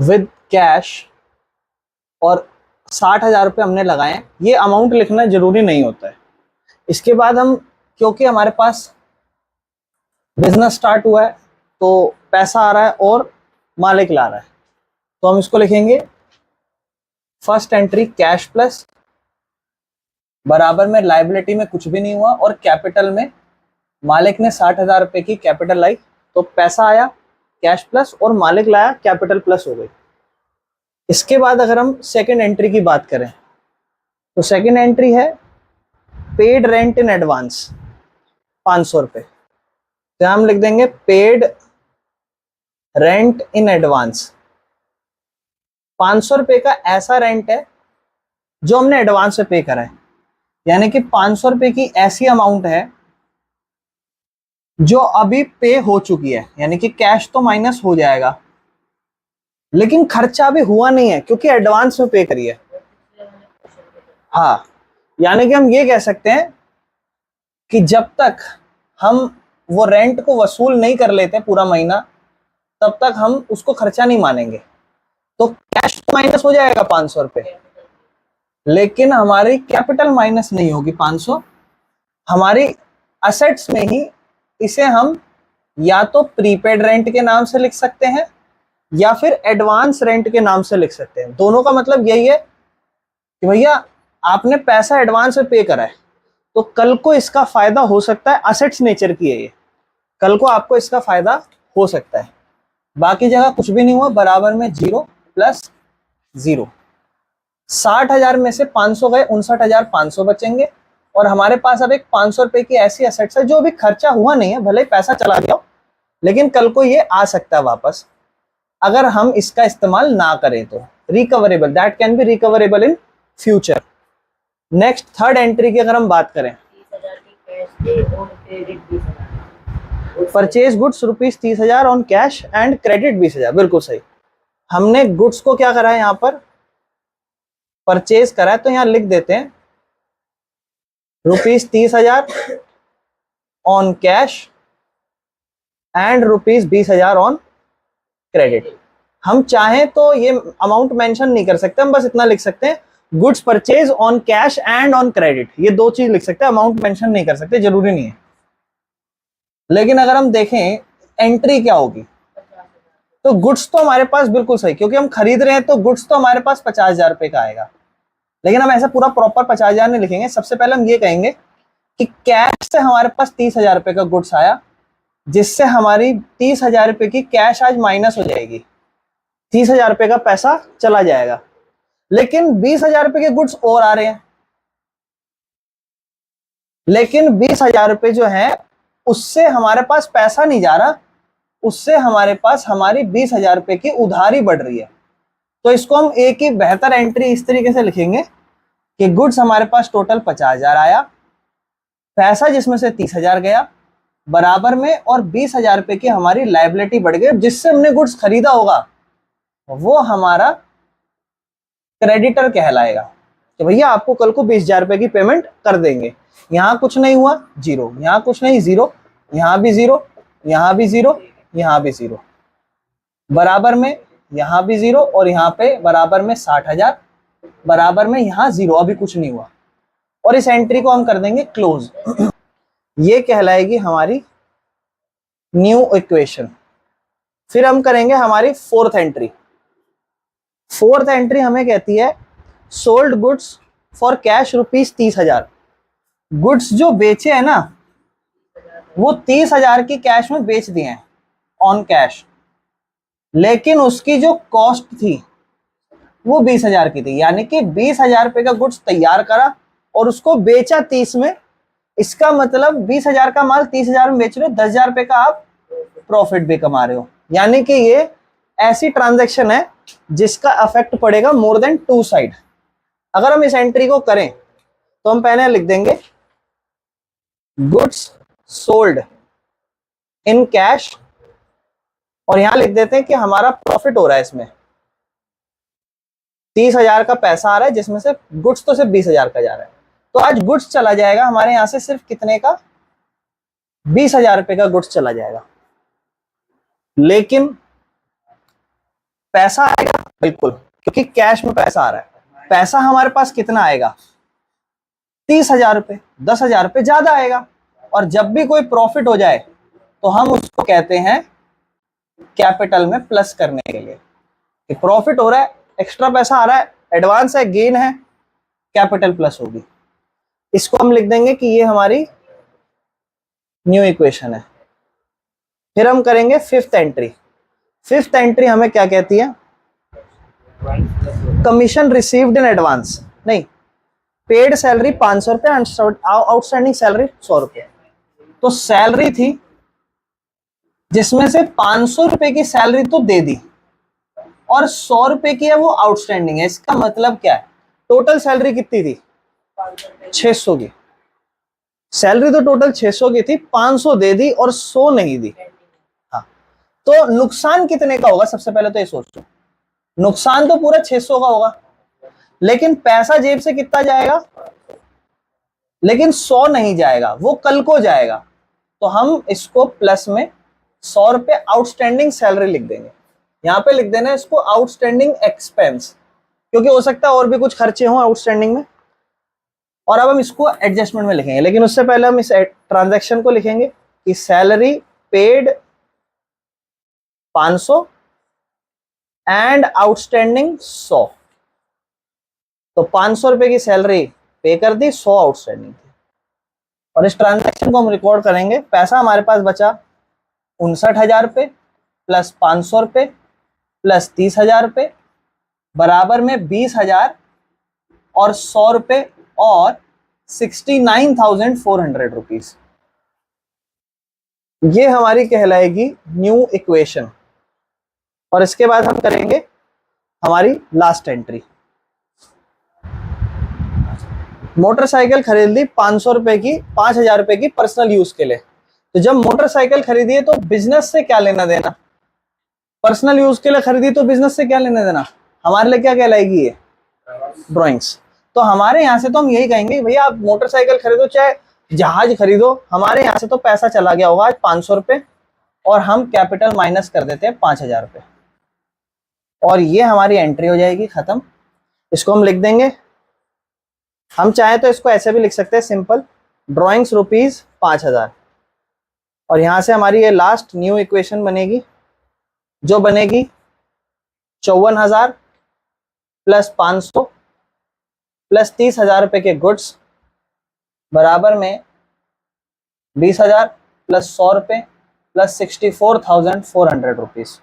With cash और 60,000 रुपये हमने लगाए हैं। ये अमाउंट लिखना जरूरी नहीं होता है। इसके बाद हम, क्योंकि हमारे पास बिजनेस स्टार्ट हुआ है तो पैसा आ रहा है और मालिक ला रहा है, तो हम इसको लिखेंगे फर्स्ट एंट्री कैश प्लस, बराबर में लाइबिलिटी में कुछ भी नहीं हुआ और कैपिटल में मालिक ने 60,000 रुपये की कैपिटल लाई, तो पैसा आया कैश प्लस और मालिक लाया कैपिटल प्लस हो गई। इसके बाद अगर हम सेकेंड एंट्री की बात करें तो सेकेंड एंट्री है पेड रेंट इन एडवांस 500 रुपये। तो हम लिख देंगे पेड रेंट इन एडवांस। 500 रुपये का ऐसा रेंट है जो हमने एडवांस में पे करा है, यानी कि 500 रुपये की ऐसी अमाउंट है जो अभी पे हो चुकी है, यानी कि कैश तो माइनस हो जाएगा लेकिन खर्चा अभी हुआ नहीं है क्योंकि एडवांस में पे करी है। हाँ, यानी कि हम ये कह सकते हैं कि जब तक हम वो रेंट को वसूल नहीं कर लेते पूरा महीना तब तक हम उसको खर्चा नहीं मानेंगे। तो कैश तो माइनस हो जाएगा 500 रुपये, लेकिन हमारी कैपिटल माइनस नहीं होगी 500। हमारी असेट्स में ही इसे हम या तो प्रीपेड रेंट के नाम से लिख सकते हैं या फिर एडवांस रेंट के नाम से लिख सकते हैं। दोनों का मतलब यही है कि भैया आपने पैसा एडवांस में पे करा है तो कल को इसका फायदा हो सकता है, असेट्स नेचर की है ये, कल को आपको इसका फायदा हो सकता है। बाकी जगह कुछ भी नहीं हुआ, बराबर में 0 प्लस 0। 60,000 में से 500 गए, 59,500 बचेंगे और हमारे पास अब एक 500 रुपए की ऐसी असेट्स है जो अभी खर्चा हुआ नहीं है, भले पैसा चला गया लेकिन कल को ये आ सकता है वापस अगर हम इसका इस्तेमाल ना करें तो। Recoverable, that can be recoverable in future. Next third entry की अगर हम बात करें, purchase goods ₹30,000 on cash and credit 20,000। बिल्कुल सही, हमने गुड्स को क्या करा है, यहां पर परचेज करा है, तो यहां लिख देते हैं ₹30,000 on cash and ₹20,000 on credit. हम चाहें तो ये अमाउंट मेंशन नहीं कर सकते, हम बस इतना लिख सकते हैं goods purchase on cash and on credit, ये दो चीज लिख सकते हैं, अमाउंट मेंशन नहीं कर सकते, जरूरी नहीं है। लेकिन अगर हम देखें एंट्री क्या होगी, तो गुड्स तो हमारे पास बिल्कुल सही, क्योंकि हम खरीद रहे हैं तो गुड्स तो हमारे पास 50,000 रुपए का आएगा। लेकिन हम ऐसा पूरा प्रॉपर 50,000 नहीं लिखेंगे। सबसे पहले हम ये कहेंगे कि कैश से हमारे पास 30,000 रुपए का गुड्स आया, जिससे हमारी 30,000 रुपए की कैश आज माइनस हो जाएगी, 30,000 रुपए का पैसा चला जाएगा। लेकिन 20,000 रुपए के गुड्स और आ रहे हैं, लेकिन 20,000 रुपए जो है उससे हमारे पास पैसा नहीं जा रहा, उससे हमारे पास हमारी 20,000 रुपए की उधारी बढ़ रही है। तो इसको हम एक ही बेहतर एंट्री इस तरीके से लिखेंगे कि गुड्स हमारे पास टोटल 50,000 आया, पैसा जिसमें से 30,000 गया बराबर में, और 20,000 रुपए की हमारी लायबिलिटी बढ़ गई, जिससे हमने गुड्स खरीदा होगा वो हमारा क्रेडिटर कहलाएगा कि भैया आपको कल को 20,000 रुपए की पेमेंट कर देंगे। यहां कुछ नहीं हुआ, 0, यहां कुछ नहीं, 0, यहां भी 0, यहां भी 0, यहां भी 0, बराबर में यहां भी 0 और यहां पे बराबर में 60,000, बराबर में यहां 0, अभी कुछ नहीं हुआ। और इस एंट्री को हम कर देंगे क्लोज। ये कहलाएगी हमारी न्यू इक्वेशन। फिर हम करेंगे हमारी फोर्थ एंट्री। फोर्थ एंट्री हमें कहती है sold goods for cash ₹30,000। Goods जो बेचे हैं ना वो 30,000 की कैश में बेच दिए हैं ऑन कैश, लेकिन उसकी जो कॉस्ट थी वो 20,000 की थी, यानी कि 20,000 रुपए का गुड्स तैयार करा और उसको बेचा 30 में। इसका मतलब 20,000 का माल 30,000 में बेच रहे हो, 10,000 रुपए का आप प्रॉफिट भी कमा रहे हो। यानी कि ये ऐसी ट्रांजैक्शन है जिसका इफेक्ट पड़ेगा मोर देन 2 साइड। अगर हम इस एंट्री को करें तो हम पहले लिख देंगे गुड्स सोल्ड इन कैश, और यहां लिख देते हैं कि हमारा प्रॉफिट हो रहा है, इसमें 30,000 का पैसा आ रहा है, जिसमें से गुड्स तो सिर्फ 20,000 का जा रहा है। तो आज गुड्स चला जाएगा हमारे यहां से सिर्फ कितने का, 20,000 रुपए का गुड्स चला जाएगा। लेकिन पैसा आएगा बिल्कुल, क्योंकि कैश में पैसा आ रहा है। पैसा हमारे पास कितना आएगा? 30,000 रुपए, 10,000 रुपए ज्यादा आएगा। और जब भी कोई प्रॉफिट हो जाए तो हम उसको कहते हैं कैपिटल में प्लस करने के लिए, कि प्रॉफिट हो रहा है, एक्स्ट्रा पैसा आ रहा है, एडवांस है, गेन है, कैपिटल प्लस होगी। इसको हम लिख देंगे कि ये हमारी न्यू इक्वेशन है। फिर हम करेंगे फिफ्थ एंट्री। फिफ्थ एंट्री हमें क्या कहती है? कमीशन रिसीव्ड इन एडवांस, नहीं, पेड सैलरी 500 रुपए, आउटस्टैंडिंग सैलरी 100 रुपए। तो सैलरी थी जिसमें से 500 रुपए की सैलरी तो दे दी और 100 रुपए की है वो आउटस्टैंडिंग है। इसका मतलब क्या है? टोटल सैलरी कितनी थी? 600 की। सैलरी तो टोटल 600 की थी, 500 दे दी और 100 नहीं दी। हाँ, तो नुकसान कितने का होगा? सबसे पहले तो ये सोचो, नुकसान तो पूरा 600 का होगा, लेकिन पैसा जेब से कितना जाएगा? लेकिन 100 नहीं जाएगा, वो कल को जाएगा। तो हम इसको प्लस में 100 रुपए आउटस्टैंडिंग सैलरी लिख देंगे। यहां पे लिख देना है इसको आउटस्टैंडिंग एक्सपेंस, क्योंकि हो सकता है और भी कुछ खर्चे हों आउटस्टैंडिंग में। और अब हम इसको एडजस्टमेंट में लिखेंगे, लेकिन उससे पहले हम इस ट्रांजैक्शन को लिखेंगे कि सैलरी पेड 500 एंड आउटस्टैंडिंग 100। तो 500 रुपए की सैलरी पे कर दी, 100 आउटस्टैंडिंग थी। और इस ट्रांजैक्शन को हम रिकॉर्ड करेंगे। पैसा हमारे पास बचा 59,000 रुपए प्लस 500 रुपए प्लस 30,000 रुपए बराबर में 20,000 और 100 रुपए और 69,400 रुपीज। ये हमारी कहलाएगी न्यू इक्वेशन। और इसके बाद हम करेंगे हमारी लास्ट एंट्री। मोटरसाइकिल खरीद ली 500 रुपए की, 5,000 रुपए की पर्सनल यूज के लिए। तो जब मोटरसाइकिल खरीदी है तो बिजनेस से क्या लेना देना? पर्सनल यूज के लिए खरीदी तो बिजनेस से क्या लेना देना? हमारे लिए क्या कहलाएगी ये? ड्रॉइंग्स। तो हमारे यहाँ से तो हम यही कहेंगे, भैया आप मोटरसाइकिल खरीदो चाहे जहाज खरीदो, हमारे यहाँ से तो पैसा चला गया होगा आज 500 रुपए, और हम कैपिटल माइनस कर देते हैं 5,000 रुपए, और ये हमारी एंट्री हो जाएगी खत्म। इसको हम लिख देंगे, हम चाहे तो इसको ऐसे भी लिख सकते हैं सिंपल, ड्रॉइंग्स रुपीज 5,000। और यहां से हमारी ये लास्ट न्यू इक्वेशन बनेगी, जो बनेगी 54,000 प्लस 500 प्लस 30,000 रुपए के गुड्स बराबर में 20,000 प्लस 100 रुपए प्लस 64,400 रुपीज।